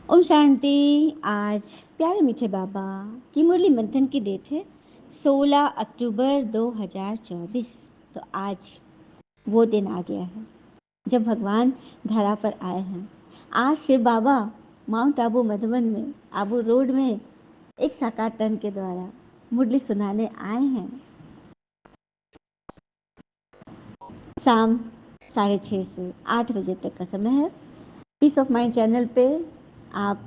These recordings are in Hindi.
ओम शांति। आज प्यारे मीठे बाबा की मुरली मंथन की डेट है 16 अक्टूबर 2024। तो आज वो दिन आ गया है जब भगवान धरा पर आए हैं। आज शिव बाबा माउंट आबू मधुबन में आबू रोड में एक साकार तन के द्वारा मुरली सुनाने आए हैं। शाम 6:30 से 8 बजे तक का समय है। पीस ऑफ माइंड चैनल पे आप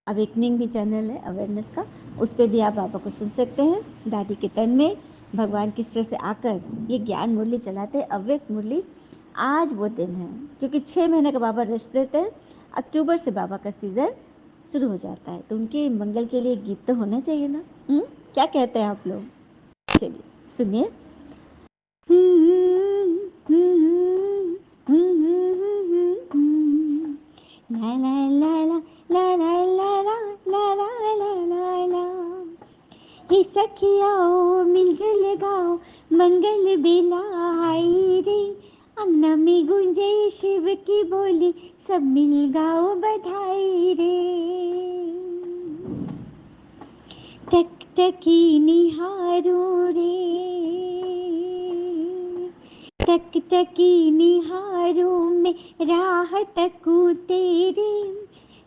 अवेकनिंग भी चैनल है अवेयरनेस का, उस पर भी आप बाबा को सुन सकते हैं। दादी के तन में भगवान किस तरह से आकर ये ज्ञान मुरली चलाते हैं, अव्यक्त मुरली। आज वो दिन है क्योंकि 6 महीने का बाबा रेस्ट देते हैं। अक्टूबर से बाबा का सीजन शुरू हो जाता है, तो उनके मंगल के लिए गीत तो होना चाहिए ना। क्या कहते हैं आप लोग? चलिए सुनिए। ला ला ला ला ला ला ला ला ला ला ला ला हे सखियाओ मिलजुल गाओ मंगल बेला आई रे। अंगना में गूंजे शिव की बोली सब मिल गाओ बधाई रे। टकटकी निहारो रे, टकटकी निहारो में राह तकू तेरी,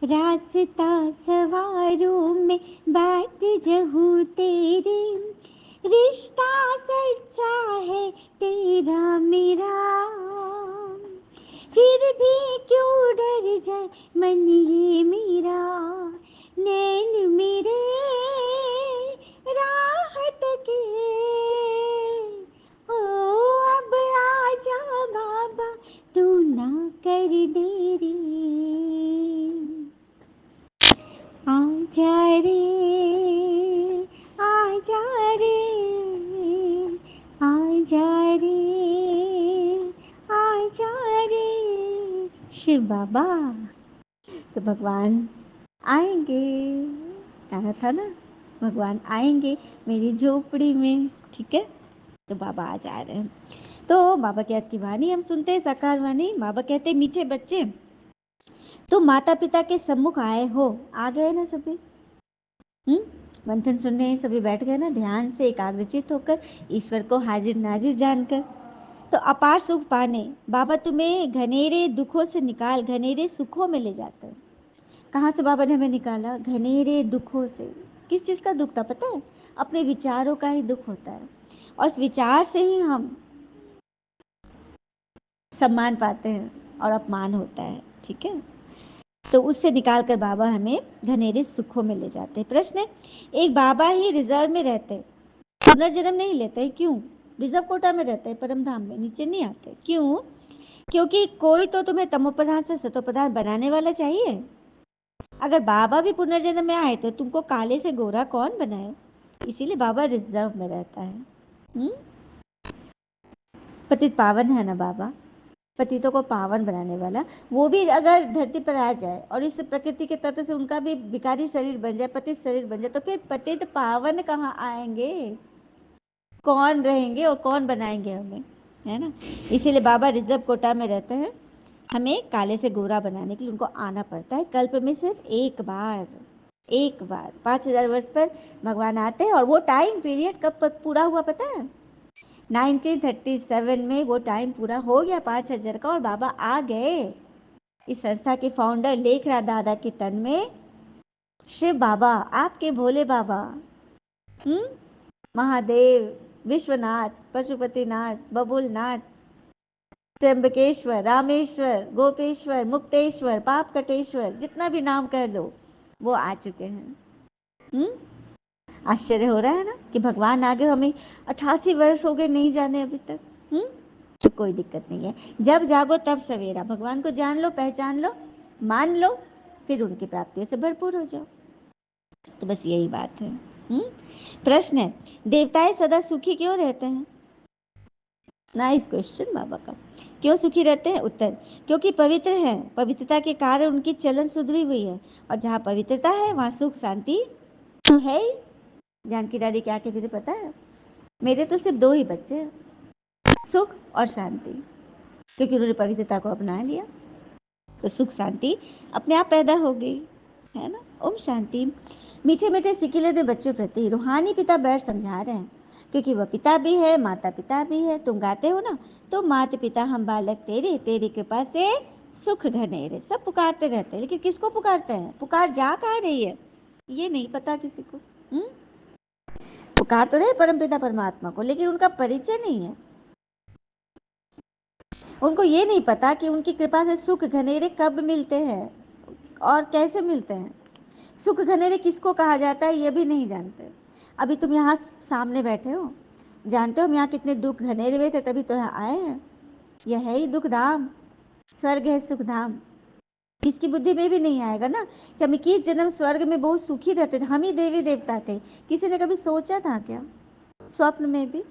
रास्ता सवारो में बाट जहू तेरी। रिश्ता सच्चा है तेरा मेरा, फिर भी क्यों डर जाए मन ये मेरा। नैन मेरे राहत के ओ अब आजा बाबा तू ना कर देरी। आजा रे आजा रे आजा रे आजा रे शिव बाबा। तो भगवान आएंगे, कहा था ना, भगवान आएंगे मेरी झोपड़ी में। ठीक है, तो बाबा आज आ रहे हैं। तो बाबा की आज की वाणी हम सुनते हैं, साकार वाणी। बाबा कहते हैं, मीठे बच्चे तो माता पिता के सम्मुख आए हो। आ गए ना सभी? मंथन सुनने सभी बैठ गए ना, ध्यान से एकाग्रचित होकर, ईश्वर को हाजिर नाजिर जानकर। तो अपार सुख पाने बाबा तुम्हें घनेरे दुखों से निकाल घनेरे सुखों में ले जाते हैं। कहाँ से बाबा ने हमें निकाला? घनेरे दुखों से। किस चीज़ का दुख था पता है? अपने विचारों का ही दुख होता है, और उस विचार से ही हम सम्मान पाते हैं और अपमान होता है। ठीक है, तो उससे निकाल कर बाबा हमें घनेरे सुखों में ले जाते हैं। प्रश्न है, एक बाबा ही रिजर्व में रहते, पुनर्जन्म नहीं लेते, क्यों? रिजर्व कोटा में रहते हैं, परम धाम में नीचे नहीं आते, क्यों? क्योंकि कोई तो तुम्हें तमोप्रधान से सतोप्रधान बनाने वाला चाहिए। अगर बाबा भी पुनर्जन्म में आए तो तुमको काले से गोरा कौन बनाए? इसीलिए बाबा रिजर्व में रहता है। पतित पावन है ना बाबा, पतितों को पावन बनाने वाला। वो भी अगर धरती पर आ जाए और इस प्रकृति के तत्व से उनका भी विकारी शरीर बन जाए, पतित शरीर बन जाए, तो फिर पतित पावन कहाँ आएंगे? कौन रहेंगे और कौन बनाएंगे हमें, है ना? इसीलिए बाबा रिजर्व कोटा में रहते हैं। हमें काले से गोरा बनाने के लिए उनको आना पड़ता है। कल्प में सिर्फ एक बार 5000 वर्ष पर भगवान आते हैं। और वो टाइम पीरियड कब पूरा हुआ पता है? 1937 में वो टाइम पूरा हो गया 5000 का, और बाबा आ गए। इस संस्था के फाउंडर लेखराज दादा के तन में शिव बाबा, आपके भोले बाबा, महादेव, विश्वनाथ, पशुपतिनाथ, बबुलनाथ, त्र्यंबकेश्वर, रामेश्वर, गोपेश्वर, मुक्तेश्वर, पाप कटेश्वर, जितना भी नाम कह लो, वो आ चुके हैं। आश्चर्य हो रहा है ना कि भगवान आगे हमें 88 वर्ष हो गए नहीं जाने अभी तक। तो कोई दिक्कत नहीं है, जब जागो तब सवेरा। भगवान को जान लो, पहचान लो, मान लो, फिर उनकी प्राप्तियों से भरपूर हो जाओ। तो बस यही बात है। प्रश्न है, देवताएं सदा सुखी क्यों रहते हैं? नाइस क्वेश्चन बाबा का। क्यों सुखी रहते हैं? उत्तर, क्योंकि पवित्र हैं। पवित्रता के कारण उनकी चलन सुधरी हुई है, और जहाँ पवित्रता है वहाँ सुख शांति तो है ही। जानकी दादी क्या कहती थी पता है? मेरे तो सिर्फ 2 ही बच्चे हैं, सुख और शांति, क्योंकि उन्होंने पवित्रता को अपना लिया। तो सुख शांति अपने आप पैदा हो गई। है ना। ओम शांति। मीठे मीठे सिकिले दे बच्चों प्रति रूहानी पिता बैठ समझा रहे हैं, क्योंकि वह पिता भी है, माता पिता भी है। तुम गाते हो ना, तो माता पिता हम बालक तेरे, तेरी कृपा से सुख घनेरे, सब पुकारते रहते हैं, लेकिन किसको पुकारते हैं? पुकार जा कहाँ रही है ये नहीं पता किसी को। पुकार तो रहे परमपिता परमात्मा को, लेकिन उनका परिचय नहीं है। उनको ये नहीं पता कि उनकी कृपा से सुख घनेरे कब मिलते हैं और कैसे मिलते हैं। सुख घनेरे किसको कहा जाता है ये भी नहीं जानते। अभी तुम यहाँ सामने बैठे हो, जानते हो हम यहाँ कितने दुख घनेरे हुए थे, तभी तो यहाँ आए हैं। यह है ही दुख धाम, स्वर्ग है सुख धाम। किसकी बुद्धि में भी नहीं आएगा ना कि हम 21 जन्म स्वर्ग में बहुत सुखी रहते थे, हम ही देवी देवता थे। किसी ने कभी सोचा था क्या स्वप्न में भी?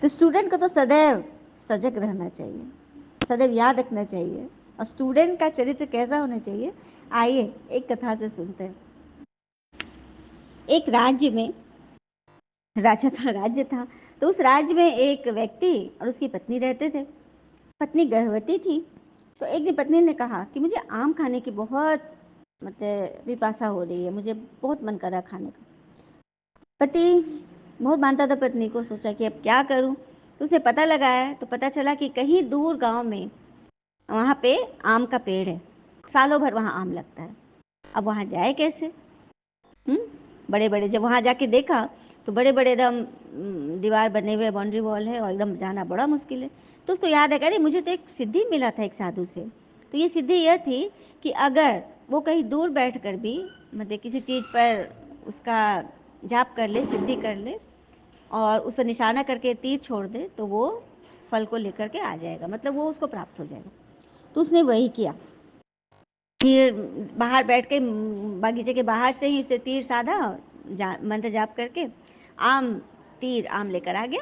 तो स्टूडेंट को तो सदैव सजग रहना चाहिए, सदैव याद रखना चाहिए। और स्टूडेंट का चरित्र कैसा होना चाहिए, आइए एक कथा से सुनते हैं। एक राज्य में, राजा का राज्य था, तो उस राज्य में एक व्यक्ति और उसकी पत्नी रहते थे। पत्नी गर्भवती थी, तो एक दिन पत्नी ने कहा कि मुझे आम खाने की बहुत मतलब पिपासा हो रही है, मुझे बहुत मन कर रहा खाने का। पति बहुत मानता था पत्नी को, सोचा कि अब क्या करूं। तो उसे पता लगाया, तो पता चला कि कहीं दूर गांव में वहाँ पे आम का पेड़ है, सालों भर वहाँ आम लगता है। अब वहाँ जाए कैसे? बड़े बड़े, जब वहाँ जाके देखा तो बड़े बड़े एकदम दीवार बने हुए, बाउंड्री वॉल है, और एकदम जाना बड़ा मुश्किल है। तो उसको याद है, अरे मुझे तो एक सिद्धि मिला था एक साधु से। तो ये सिद्धि यह थी कि अगर वो कहीं दूर बैठ कर भी मतलब किसी चीज़ पर उसका जाप कर ले, सिद्धि कर ले, और उस पर निशाना करके तीर छोड़ दे, तो वो फल को लेकर के आ जाएगा, मतलब वो उसको प्राप्त हो जाएगा। तो उसने वही किया। फिर बाहर बैठ के बागीचे के बाहर से ही उसे तीर साधा, मंत्र जाप करके आम तीर आम लेकर आ गया।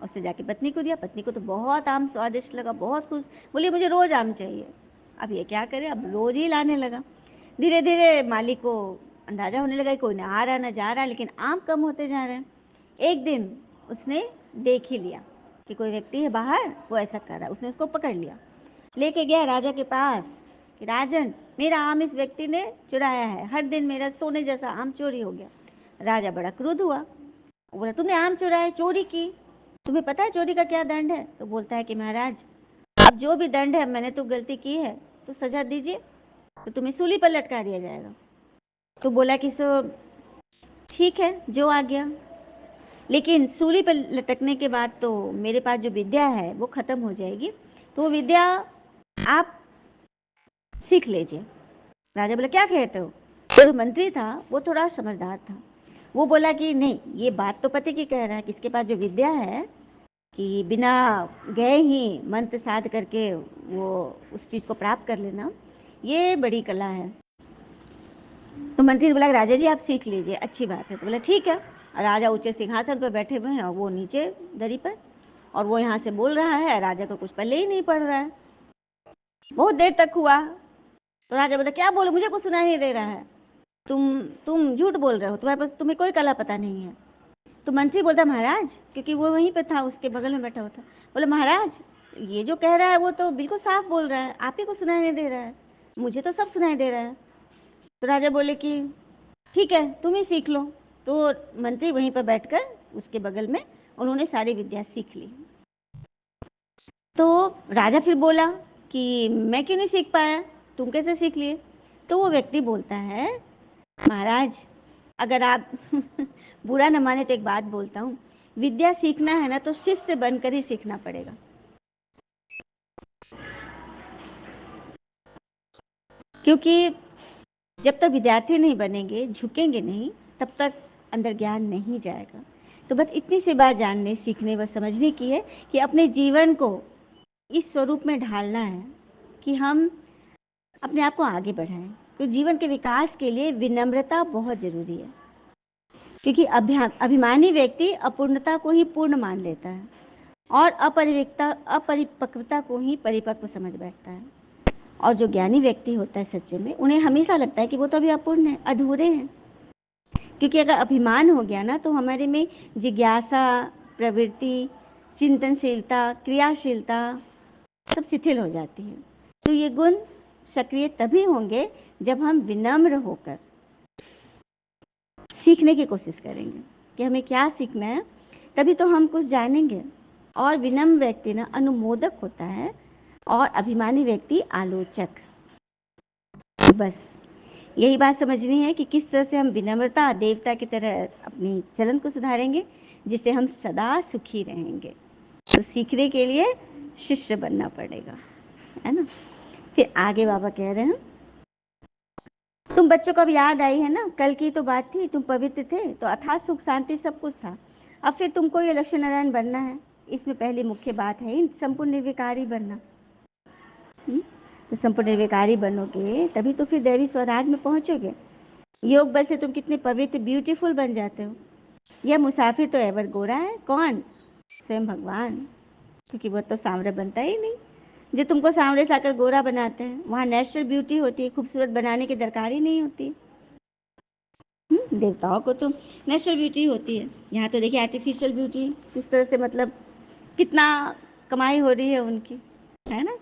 उससे जाके पत्नी को दिया। पत्नी को तो बहुत आम स्वादिष्ट लगा, बहुत खुश, बोली मुझे रोज आम चाहिए। अब ये क्या करे, अब रोज ही लाने लगा। धीरे धीरे मालिक को अंदाजा होने लगा कोई ना आ रहा ना जा रहा, लेकिन आम कम होते जा रहे हैं। एक दिन उसने देख ही लिया कि कोई व्यक्ति है बाहर, वो ऐसा कर रहा है। उसने उसको पकड़ लिया, लेके गया राजा के पास कि राजन, मेरा आम इस व्यक्ति ने चुराया है, हर दिन मेरा सोने जैसा आम चोरी हो गया। राजा बड़ा क्रुद्ध हुआ, बोला तुमने आम चुराया, चोरी की, तुम्हें पता है चोरी का क्या दंड है? तो बोलता है कि महाराज अब जो भी दंड है, मैंने तो गलती की है, तो सजा दीजिए, तो तुम्हें सूली पर लटका दिया जाएगा। तो बोला कि सो ठीक है, जो आ गया, लेकिन सूली पर लटकने के बाद तो मेरे पास जो विद्या है वो खत्म हो जाएगी, तो वो विद्या आप सीख लीजिए। राजा बोला क्या कहते हो? जो मंत्री था वो थोड़ा समझदार था, वो बोला कि नहीं, ये बात तो पति की कह रहा है कि इसके पास जो विद्या है कि बिना गए ही मंत्र साध करके वो उस चीज को प्राप्त कर लेना, ये बड़ी कला है। तो मंत्री ने बोला राजा जी आप सीख लीजिए, अच्छी बात है। तो बोला ठीक है। राजा ऊंचे सिंहासन पर बैठे हुए हैं और वो नीचे दरी पर, और वो यहाँ से बोल रहा है, राजा को कुछ पल्ले ही नहीं पड़ रहा है। बहुत देर तक हुआ, तो राजा बोला क्या बोलो, मुझे कुछ सुनाई नहीं दे रहा है, तुम झूठ बोल रहे हो, तुम्हारे पास तुम्हें कोई कला पता नहीं है। तो मंत्री बोलता महाराज, क्योंकि वो वहीं पे था, उसके बगल में बैठा हुआ था, बोले महाराज ये जो कह रहा है वो तो बिल्कुल साफ बोल रहा है, आप ही को सुनाई नहीं दे रहा है, मुझे तो सब सुनाई दे रहा है। तो राजा बोले कि ठीक है तुम ही सीख लो। तो मंत्री वहीं पर बैठकर उसके बगल में उन्होंने सारी विद्या सीख ली। तो राजा फिर बोला कि मैं क्यों नहीं सीख पाया, तुम कैसे सीख लिए? तो वो व्यक्ति बोलता है महाराज अगर आप बुरा न माने तो एक बात बोलता हूँ, विद्या सीखना है ना तो शिष्य बनकर ही सीखना पड़ेगा। क्योंकि जब तक विद्यार्थी नहीं बनेंगे, झुकेंगे नहीं, तब तक अंदर ज्ञान नहीं जाएगा। तो बस इतनी सी बात जानने, सीखने व समझने की है कि अपने जीवन को इस स्वरूप में ढालना है कि हम अपने आप को आगे बढ़ाएं। तो जीवन के विकास के लिए विनम्रता बहुत जरूरी है, क्योंकि अभिमानी व्यक्ति अपूर्णता को ही पूर्ण मान लेता है और अपरिपक्वता को ही परिपक्व समझ बैठता है। और जो ज्ञानी व्यक्ति होता है सच्चे में, उन्हें हमेशा लगता है कि वो तो अभी अपूर्ण है, अधूरे हैं। क्योंकि अगर अभिमान हो गया ना तो हमारे में जिज्ञासा, प्रवृत्ति, चिंतनशीलता, क्रियाशीलता सब शिथिल हो जाती है। तो ये गुण सक्रिय तभी होंगे जब हम विनम्र होकर सीखने की कोशिश करेंगे कि हमें क्या सीखना है, तभी तो हम कुछ जानेंगे। और विनम्र व्यक्ति ना अनुमोदक होता है और अभिमानी व्यक्ति आलोचक। बस यही बात समझनी है कि किस तरह से हम विनम्रता देवता की तरह अपनी चलन को सुधारेंगे, जिससे हम सदा सुखी रहेंगे। तो सीखने के लिए शिष्य बनना पड़ेगा, है ना। फिर आगे बाबा कह रहे हैं, तुम बच्चों को अब याद आई है ना, कल की तो बात थी, तुम पवित्र थे तो अथाह सुख शांति सब कुछ था। अब फिर तुमको ये लक्ष्मी नारायण बनना है। इसमें पहली मुख्य बात है संपूर्ण निर्विकारी बनना। तो संपूर्ण निर्विकारी बनोगे तभी तो फिर दैवी स्वराज में पहुंचोगे। योग बल से तुम कितने पवित्र ब्यूटीफुल बन जाते हो। यह मुसाफिर तो एवर गोरा है, कौन? स्वयं भगवान, क्योंकि वो तो सांवरा बनता ही नहीं। जो तुमको सांवरे से आकर गोरा बनाते हैं, वहाँ नेचुरल ब्यूटी होती है, खूबसूरत बनाने की दरकार ही नहीं होती। देवताओं को तो नेचुरल ब्यूटी होती है, यहाँ तो देखिए आर्टिफिशियल ब्यूटी किस तरह से, मतलब कितना कमाई हो रही है उनकी, है ना।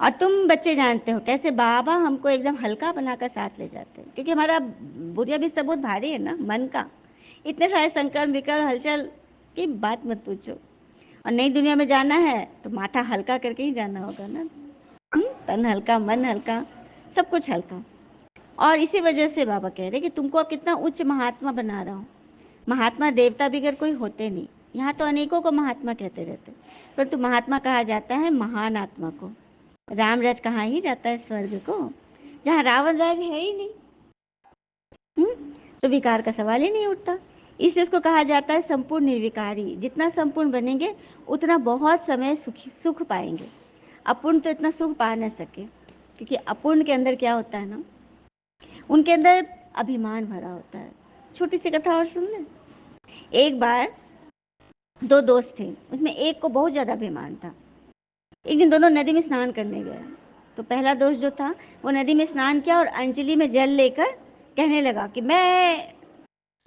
और तुम बच्चे जानते हो कैसे बाबा हमको एकदम हल्का बनाकर साथ ले जाते हैं, क्योंकि हमारा बुढ़िया भी सब बहुत भारी है ना मन का। इतने सारे संकल्प विकल्प हलचल की बात मत पूछो। और नई दुनिया में जाना है तो माथा हल्का करके ही जाना होगा ना। तन हल्का, मन हल्का, सब कुछ हल्का। और इसी वजह से बाबा कह रहे कि तुमको अब कितना उच्च महात्मा बना रहा हूँ। महात्मा देवता बिगड़ कोई होते नहीं, यहाँ तो अनेकों को महात्मा कहते रहते, परंतु महात्मा कहा जाता है महान आत्मा को। रामराज कहाँ ही जाता है स्वर्ग को, जहाँ रावण राज है ही नहीं। तो विकार का सवाल ही नहीं उठता। इसलिए उसको कहा जाता है संपूर्ण निर्विकारी। जितना संपूर्ण बनेंगे उतना बहुत समय सुख पाएंगे। अपूर्ण तो इतना सुख पा न सके, क्योंकि अपूर्ण के अंदर क्या होता है ना, उनके अंदर अभिमान भरा होता है। छोटी सी कथा और सुन लें। एक बार दो दोस्त थे, उसमें एक को बहुत ज्यादा अभिमान था। एक दिन दोनों नदी में स्नान करने गए। तो पहला दोस्त जो था वो नदी में स्नान किया और अंजलि में जल लेकर कहने लगा कि मैं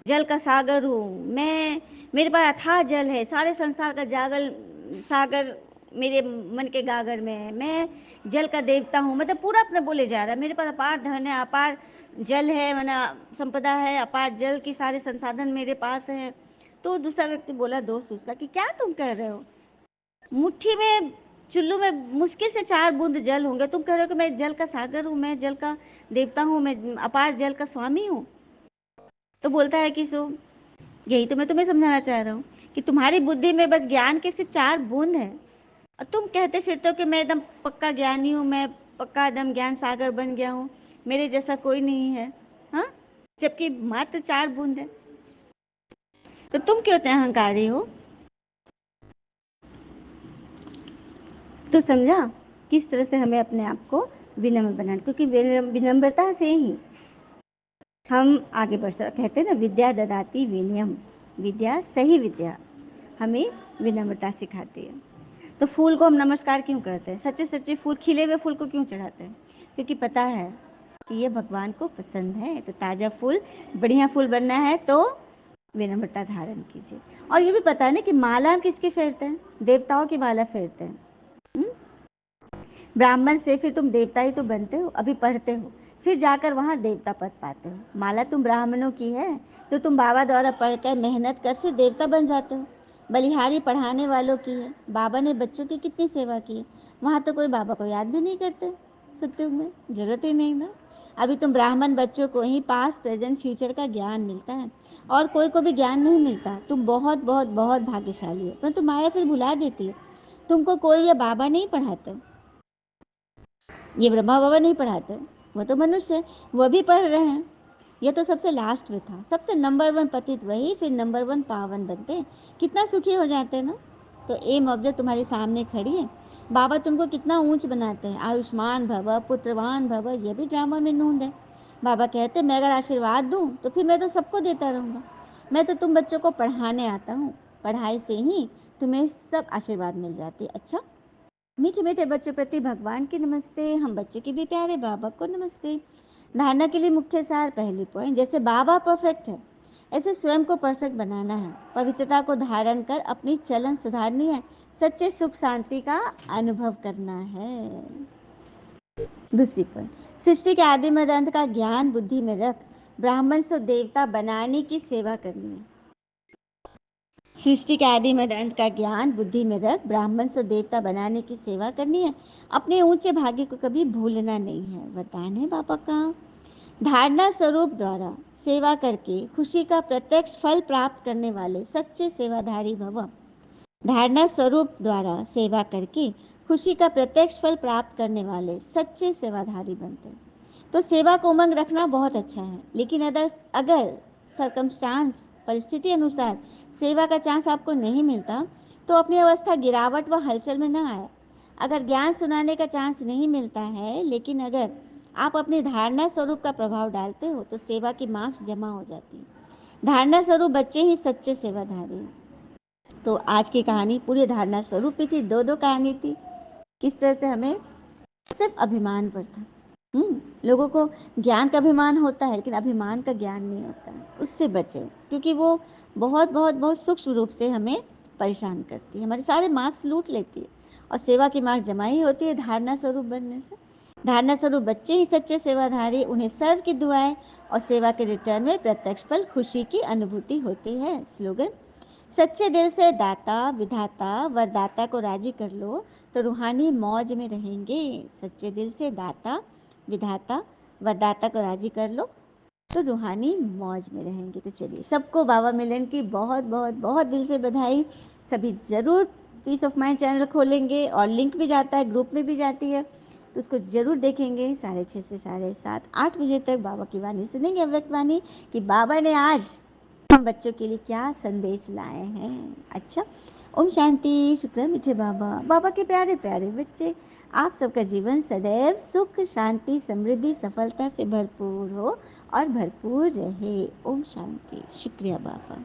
जल का सागर हूँ, मैं, मेरे पास अथाह जल है, सारे संसार का जागल सागर मेरे मन के गागर में है, मैं जल का देवता हूँ। मतलब पूरा अपना बोले जा रहा है, मेरे पास अपार धन है, अपार जल है, मना संपदा है, अपार जल की सारे संसाधन मेरे पास है। तो दूसरा व्यक्ति बोला, दोस्त उसका, कि क्या तुम कह रहे हो, मुट्ठी में चुल्लू में मुश्किल से 4 बूंद जल होंगे, तुम कह रहे हो कि मैं जल का सागर हूँ, मैं जल का देवता हूँ, मैं अपार जल का स्वामी हूँ। तो बोलता है कि सो यही तो मैं तुम्हें समझाना चाह रहा हूँ कि तुम्हारी बुद्धि में बस ज्ञान के सिर्फ 4 बूंद है, और तुम कहते फिरते हो कि मैं एकदम पक्का ज्ञानी हूँ, मैं पक्का एकदम ज्ञान सागर बन गया हूँ, मेरे जैसा कोई नहीं है। हाँ, जबकि मात्र 4 बूंद है। तो तुम क्यों इतने अहंकारी हो? तो समझा किस तरह से हमें अपने आप को विनम्र बनाना, क्योंकि विनम्रता से ही हम आगे बढ़ सकते। कहते हैं ना, विद्या ददाति विनयम, विद्या सही विद्या हमें विनम्रता सिखाती है। तो फूल को हम नमस्कार क्यों करते हैं? सच्चे सच्चे फूल, खिले हुए फूल को क्यों चढ़ाते हैं? क्योंकि पता है कि ये भगवान को पसंद है। तो ताजा फूल, बढ़िया फूल बनना है तो विनम्रता धारण कीजिए। और ये भी पता है ना कि माला हम किसकी फेरते हैं? देवताओं की माला फेरते हैं। ब्राह्मण से फिर तुम देवता ही तो बनते हो, अभी पढ़ते हो, फिर जाकर वहां देवता पद पाते हो। माला तुम ब्राह्मणों की है तो तुम बाबा द्वारा पढ़कर मेहनत कर फिर देवता बन जाते हो। बलिहारी पढ़ाने वालों की है, बाबा ने बच्चों की कितनी सेवा की है, वहां तो कोई बाबा को याद भी नहीं करते। सत्युग में जरूरत ही नहीं ना। अभी तुम ब्राह्मण बच्चों को ही पास्ट प्रेजेंट फ्यूचर का ज्ञान मिलता है, और कोई को भी ज्ञान नहीं मिलता। तुम बहुत बहुत बहुत भाग्यशाली हो, परंतु माया फिर भुला देती है। तुमको कोई या बाबा नहीं पढ़ाते, ये ब्रह्मा बाबा नहीं पढ़ाते, वो तो मनुष्य है, वो भी पढ़ रहे हैं। ये तो सबसे लास्ट में था, सबसे नंबर 1 पतित वही, फिर नंबर 1 पावन बनते, कितना सुखी हो जाते हैं ना। तो एम ऑब्जेक्ट तुम्हारे सामने खड़ी है, बाबा तुमको कितना ऊंच बनाते हैं। आयुष्मान भव, पुत्रवान भव, ये भी ड्रामा में नूंद है। बाबा कहते मैं अगर आशीर्वाद दूं तो फिर मैं तो सबको देता रहूंगा। मैं तो तुम बच्चों को पढ़ाने आता हूँ, पढ़ाई से ही तुम्हें सब आशीर्वाद मिल जाती। अच्छा, मीठे मीठे बच्चों प्रति भगवान की नमस्ते, हम बच्चों के भी प्यारे बाबा को नमस्ते। धारणा के लिए मुख्य सार, पहली पॉइंट, जैसे बाबा परफेक्ट है ऐसे स्वयं को परफेक्ट बनाना है। पवित्रता को धारण कर अपनी चलन सुधारनी है, सच्चे सुख शांति का अनुभव करना है। दूसरी पॉइंट, सृष्टि के आदि मध्य अंत का ज्ञान बुद्धि में रख ब्राह्मण से देवता बनाने की सेवा करनी है। सृष्टि के आदि मध्य अंत का ज्ञान बुद्धि में रख ब्राह्मण से देवता बनाने की सेवा करनी है। अपने ऊंचे भाग्य को कभी भूलना नहीं है। वरदान है बाबा का। धारणा स्वरूप द्वारा सेवा करके खुशी का प्रत्यक्ष फल प्राप्त करने वाले सच्चे सेवाधारी भव। धारणा स्वरूप द्वारा सेवा करके खुशी का प्रत्यक्ष फल प्राप्त करने वाले सच्चे सेवाधारी बनते हैं। तो सेवा को उमंग रखना बहुत अच्छा है, लेकिन अगर सर्कमस्टांस परिस्थिति अनुसार सेवा का चांस आपको नहीं मिलता तो अपनी अवस्था गिरावट व हलचल में न आए। अगर ज्ञान सुनाने का चांस नहीं मिलता है, लेकिन अगर आप अपनी धारणा स्वरूप का प्रभाव डालते हो तो सेवा की मार्क्स जमा हो जाती है। धारणा स्वरूप बच्चे ही सच्चे सेवाधारी हैं। तो आज की कहानी पूरी धारणा स्वरूप ही थी, दो कहानी थी। किस तरह से हमें सिर्फ अभिमान पर था। लोगों को ज्ञान का अभिमान होता है, लेकिन अभिमान का ज्ञान नहीं होता है। उससे बचें, क्योंकि वो बहुत बहुत बहुत सूक्ष्म रूप से हमें परेशान करती है, हमारे सारे मार्क्स लूट लेती है। और सेवा की मार्क्स जमा ही होती है धारणा स्वरूप बनने से। धारणा स्वरूप बच्चे ही सच्चे सेवाधारी, उन्हें सर्व की दुआएं और सेवा के रिटर्न में प्रत्यक्ष फल खुशी की अनुभूति होती है। स्लोगन, सच्चे दिल से दाता विधाता वरदाता को राजी कर लो तो रूहानी मौज में रहेंगे। सच्चे दिल से दाता विधाता वरदाता को राजी कर लो तो रूहानी मौज में रहेंगे। तो चलिए, सबको बाबा मिलन की बहुत बहुत बहुत दिल से बधाई। सभी जरूर पीस ऑफ माइंड चैनल खोलेंगे और लिंक भी जाता है, ग्रुप में भी जाती है, तो उसको जरूर देखेंगे। 6:30 से 7:30 8 बजे तक बाबा की वाणी सुनेंगे, अव्यक्त वाणी, कि बाबा ने आज हम बच्चों के लिए क्या संदेश लाए हैं। अच्छा, ओम शांति। शुक्र मीठे बाबा, बाबा के प्यारे प्यारे बच्चे, आप सबका जीवन सदैव सुख शांति समृद्धि सफलता से भरपूर हो और भरपूर रहे। ओम शांति। शुक्रिया बाबा।